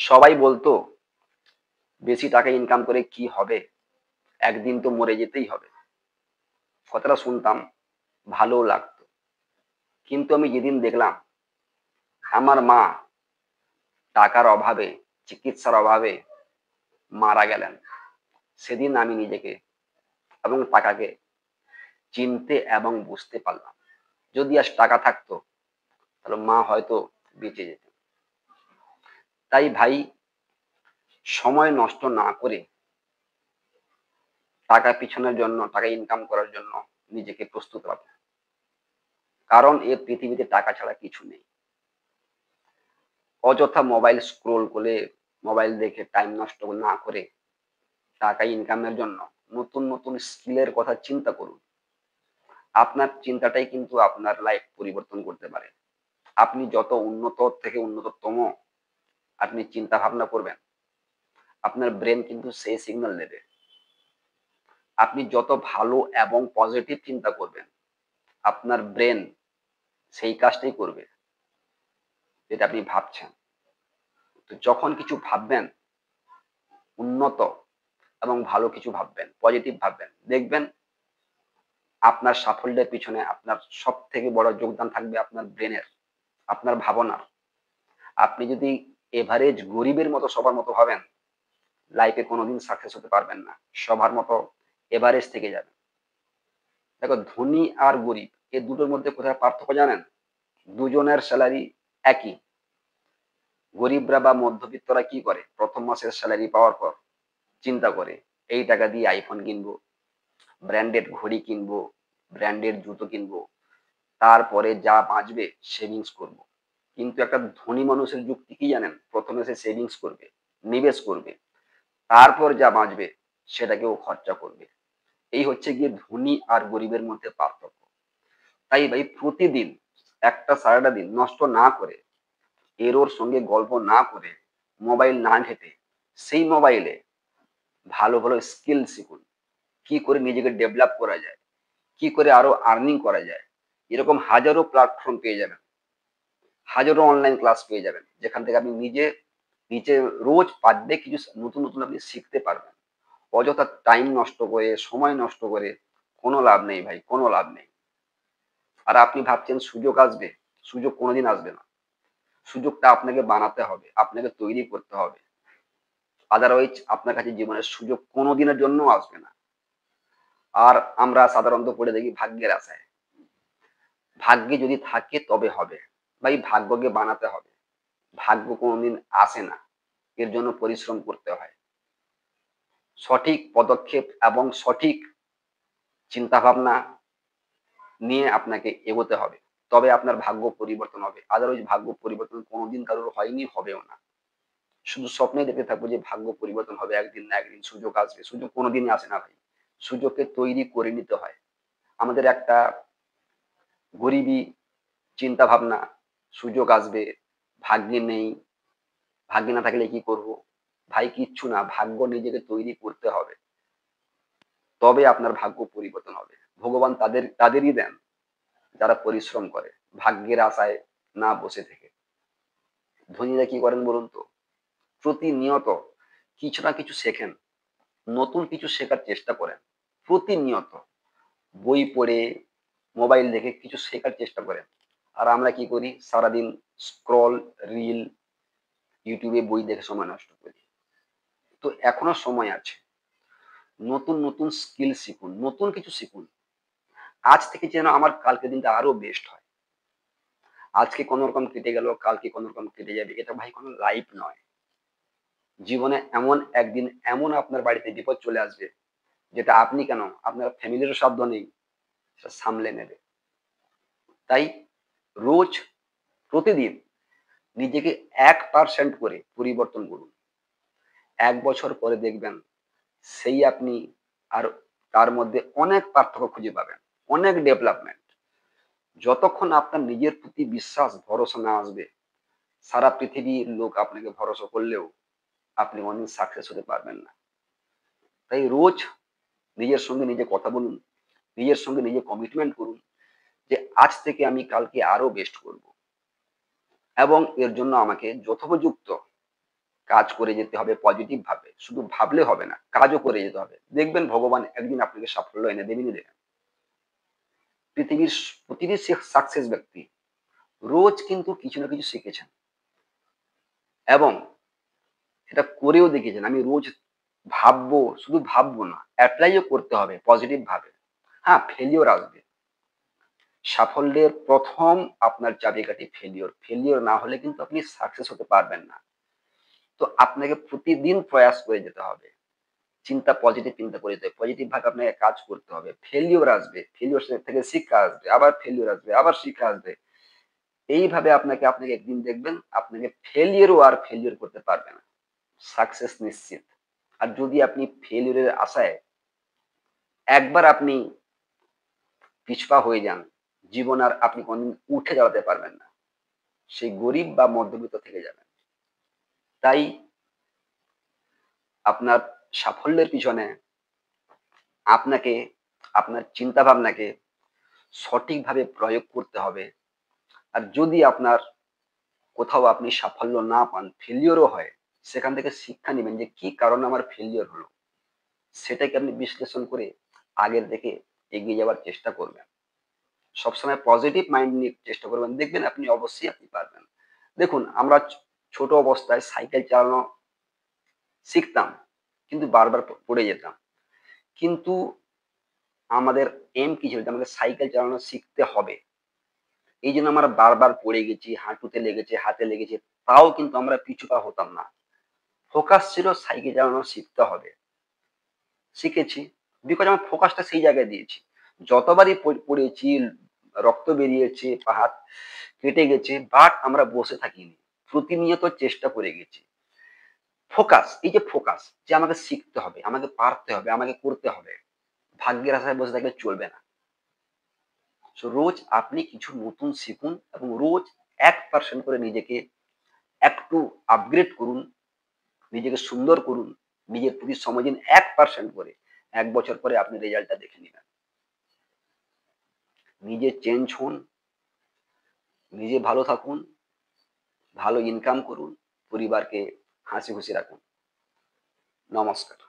সবাই বলতো বেশি টাকা ইনকাম করে কি হবে, একদিন তো মরে যেতেই হবে। কথাটা শুনতাম, ভালোও লাগতো। কিন্তু আমি যেদিন দেখলাম আমার মা টাকার অভাবে, চিকিৎসার অভাবে মারা গেলেন, সেদিন আমি নিজেকে এবং টাকাকে চিনতে এবং বুঝতে পারলাম। যদি আজ টাকা থাকতো তাহলে মা হয়তো বেঁচে যেত। তাই ভাই, সময় নষ্ট না করে টাকা পিছনের জন্য, টাকা ইনকাম করার জন্য নিজেকে প্রস্তুত রাখো। কারণ এ পৃথিবীতে টাকা ছাড়া কিছু নেই। অযথা মোবাইল স্ক্রোল করে, মোবাইল দেখে টাইম নষ্ট না করে টাকা ইনকামের জন্য নতুন নতুন স্কিলের কথা চিন্তা করুন। আপনার চিন্তাটাই কিন্তু আপনার লাইফ পরিবর্তন করতে পারে। আপনি যত উন্নত থেকে উন্নততম আপনি চিন্তা ভাবনা করবেন, আপনার ব্রেন কিন্তু সেই সিগন্যাল দেবে। আপনি যত ভালো এবং পজিটিভ চিন্তা করবেন, আপনার ব্রেন সেই কাজটাই করবে যেটা আপনি ভাবছেন। তো যখন কিছু ভাববেন, উন্নত এবং ভালো কিছু ভাববেন, পজিটিভ ভাববেন, দেখবেন আপনার সাফল্যের পিছনে আপনার সব থেকে বড় যোগদান থাকবে আপনার ব্রেনের, আপনার ভাবনার। আপনি যদি এভারেজ গরিবের মতো সবার মতো ভাবেন, লাইফে কোনোদিন সাকসেস হতে পারবেন না। সবার মতো এভারেজ থেকে যাবেন। দেখো, ধনী আর গরিব এই দুটোর মধ্যে কোথায় পার্থক্য জানেন? দুজনের স্যালারি একই। গরিবরা বা মধ্যবিত্তরা কি করে? প্রথম মাসের স্যালারি পাওয়ার পর চিন্তা করে এই টাকা দিয়ে আইফোন কিনবো, ব্র্যান্ডেড ঘড়ি কিনবো, ব্র্যান্ডেড জুতো কিনবো, তারপরে যা বাঁচবে সেভিংস করব। কিন্তু একটা ধনী মানুষের যুক্তি কি জানেন? প্রথমে সে সেভিংস করবে, নিবেশ করবে, তারপর যা বাঁচবে সেটাকেও খরচা করবে। এই হচ্ছে গিয়ে ধনী আর গরিবের মধ্যে পার্থক্য। তাই ভাই, প্রতিদিন একটা সারাটা দিন নষ্ট না করে, এর সঙ্গে গল্প না করে, মোবাইল না ঘেটে, সেই মোবাইলে ভালো ভালো স্কিল শিখুন। কি করে নিজেকে ডেভেলপ করা যায়, কি করে আরো আর্নিং করা যায়। এরকম হাজারো প্ল্যাটফর্ম পেয়ে যাবেন, হাজারো অনলাইন ক্লাস পেয়ে যাবেন, যেখান থেকে আপনি নিজে নিজে রোজ পার ডে কিছু নতুন নতুন আপনি শিখতে পারবেন। অযথা টাইম নষ্ট করে, সময় নষ্ট করে কোনো লাভ নেই ভাই, কোনো লাভ নেই। আর আপনি ভাবছেন সুযোগ আসবে, সুযোগ কোনোদিন আসবে না। সুযোগটা আপনাকে বানাতে হবে, আপনাকে তৈরি করতে হবে। আদারওয়াইজ আপনার কাছে জীবনের সুযোগ কোনোদিনের জন্য আসবে না। আর আমরা সাধারণত পড়ে দেখি ভাগ্যের আশায়। ভাগ্যে যদি থাকে তবে হবে। ভাই, ভাগ্যকে বানাতে হবে। ভাগ্য কোনোদিন আসে না, এর জন্য পরিশ্রম করতে হয়। সঠিক পদক্ষেপ এবং সঠিক চিন্তা ভাবনা নিয়ে আপনাকে এগোতে হবে। তবে আপনার ভাগ্য পরিবর্তন হবে। আদারওয়াইজ ভাগ্য পরিবর্তন কোনোদিন কারোর হয়নি, হবেও না। শুধু স্বপ্নে দেখতে থাকবো যে ভাগ্য পরিবর্তন হবে, একদিন না একদিন সুযোগ আসবে। সুযোগ কোনোদিনই আসে না ভাই। সুযোগকে তৈরি করে নিতে হয়। আমাদের একটা গরিবি চিন্তা ভাবনা, সুযোগ আসবে, ভাগ্যে নেই, ভাগ্যে না থাকলে কি করব? ভাই, কিচ্ছু না, ভাগ্য নিজেকে তৈরি করতে হবে। তবে আপনার ভাগ্য পরিবর্তন হবে। ভগবান তাদেরই দেন যারা পরিশ্রম করে, ভাগ্যের আশায় না বসে থেকে। ধনীরা কি করেন বলুন তো? প্রতিনিয়ত কিছু না কিছু শেখেন, নতুন কিছু শেখার চেষ্টা করেন। প্রতিনিয়ত বই পড়ে, মোবাইল দেখে কিছু শেখার চেষ্টা করেন। আর আমরা কি করি? সারাদিন স্ক্রল, রিল, ইউটিউবে বই দেখে সময় নষ্ট করি। তো এখনো সময় আছে। নতুন নতুন স্কিল শিখুন, নতুন কিছু শিখুন। আজ থেকে যেন আমার কালকে দিনটা আরো বেস্ট হয়। আজকে কোন রকম কেটে গেল, কালকে কোন রকম কেটে যাবে, এটা ভাই কোনো লাইফ নয়। জীবনে এমন একদিন এমন আপনার বাড়িতে বিপদ চলে আসবে, যেটা আপনি কেন, আপনার ফ্যামিলিরও সাধ্য নেই সেটা সামলে নেবে। তাই রোজ, প্রতিদিন নিজেকে 1% করে পরিবর্তন করুন। 1 বছর পরে দেখবেন সেই আপনি, আর তার মধ্যে অনেক পার্থক্য খুঁজে পাবেন, অনেক ডেভেলপমেন্ট। যতক্ষণ আপনার নিজের প্রতি বিশ্বাস, ভরসা না আসবে, সারা পৃথিবীর লোক আপনাকে ভরসা করলেও আপনি অনেক সাকসেস হতে পারবেন না। তাই রোজ নিজের সঙ্গে নিজে কথা বলুন, নিজের সঙ্গে নিজে কমিটমেন্ট করুন যে আজ থেকে আমি কালকে আরো বেস্ট করব, এবং এর জন্য আমাকে যথোপযুক্ত কাজ করে যেতে হবে পজিটিভ ভাবে, শুধু ভাবলে হবে না, কাজও করে যেতে হবে। দেখবেন ভগবান একদিন আপনাকে সাফল্য এনে দেবেনই দেবেন। পৃথিবীর প্রতিটি সাকসেস ব্যক্তি রোজ কিন্তু কিছু না কিছু শিখেছেন এবং এটা করেও দেখিয়েছেন। আমি রোজ ভাববো, শুধু ভাববো না, এপ্লাইও করতে হবে পজিটিভ ভাবে। হ্যাঁ, ফেলিওর আসবে। সাফল্যের প্রথম আপনার চাবিকাঠি ফেলিওর। ফেলিওর না হলে কিন্তু আপনি সাকসেস হতে পারবেন না। তো আপনাকে প্রতিদিন প্রয়াস করে যেতে হবে। পজিটিভ চিন্তা করে যেতে হবে। পজিটিভ ভাবে আপনাকে কাজ করতে হবে। ফেলিওর আসবে। ফেলিওর থেকে শিক্ষা আসবে। আবার ফেলিওর আসবে। আবার শিক্ষা আসবে। এইভাবে আপনাকে একদিন দেখবেন আপনাকে ফেলিওরও আর ফেলিওর করতে পারবে না। সাকসেস নিশ্চিত। আর যদি আপনি ফেলিওরের আশায় একবার আপনি পিছপা হয়ে যান, জীবন আর আপনি কোনদিন উঠে দাঁড়াতে পারবেন না। সেই গরিব বা মধ্যবিত্ত থেকে যাবেন। তাই আপনার সাফল্যের পিছনে আপনাকে আপনার চিন্তা ভাবনাকে সঠিকভাবে প্রয়োগ করতে হবে। আর যদি আপনার কোথাও আপনি সাফল্য না পান, ফেলিওরও হয়, সেখান থেকে শিক্ষা নিবেন যে কি কারণে আমার ফেলিওর হলো। সেটাকে আপনি বিশ্লেষণ করে আগের দিকে এগিয়ে যাওয়ার চেষ্টা করবেন। সবসময় পজিটিভ মাইন্ড নিয়ে চেষ্টা করবেন। দেখবেন আপনি অবশ্যই আপনি পারবেন। দেখুন আমরা ছোট অবস্থায় সাইকেল চালানো শিখতাম, কিন্তু বারবার পড়ে যেতাম। কিন্তু আমাদের এম কি ছিল যে আমাকে সাইকেল চালানো শিখতে হবে। এই জন্য আমরা বারবার পড়ে গেছি, হাঁটুতে লেগেছে, হাতে লেগেছে, তাও কিন্তু আমরা পিছু পা হতাম না। ফোকাস ছিল সাইকেল চালানো শিখতে হবে। শিখেছি। বিকজ আমার ফোকাসটা সেই জায়গায় দিয়েছি। যতবারই পড়েছি, রক্ত বেরিয়েছে, পা হাত কেটে গেছে, বাট আমরা বসে থাকিনি। প্রতিনিয়ত চেষ্টা করে গেছি। ফোকাস, এই যে ফোকাস যে আমাকে শিখতে হবে, আমাকে পারতে হবে, আমাকে করতে হবে। ভাগ্যের আশায় বসে থাকলে চলবে না। সো রোজ আপনি কিছু নতুন শিখুন এবং রোজ 1% করে নিজেকে একটু আপগ্রেড করুন, নিজেকে সুন্দর করুন, নিজের প্রতি সময় দিন 1% করে। ১ বছর পরে আপনি রেজাল্টটা দেখে নিবেন। নিজে চেঞ্জ হন, নিজে ভালো থাকুন, ভালো ইনকাম করুন, পরিবারকে হাসি খুশি রাখুন। নমস্কার।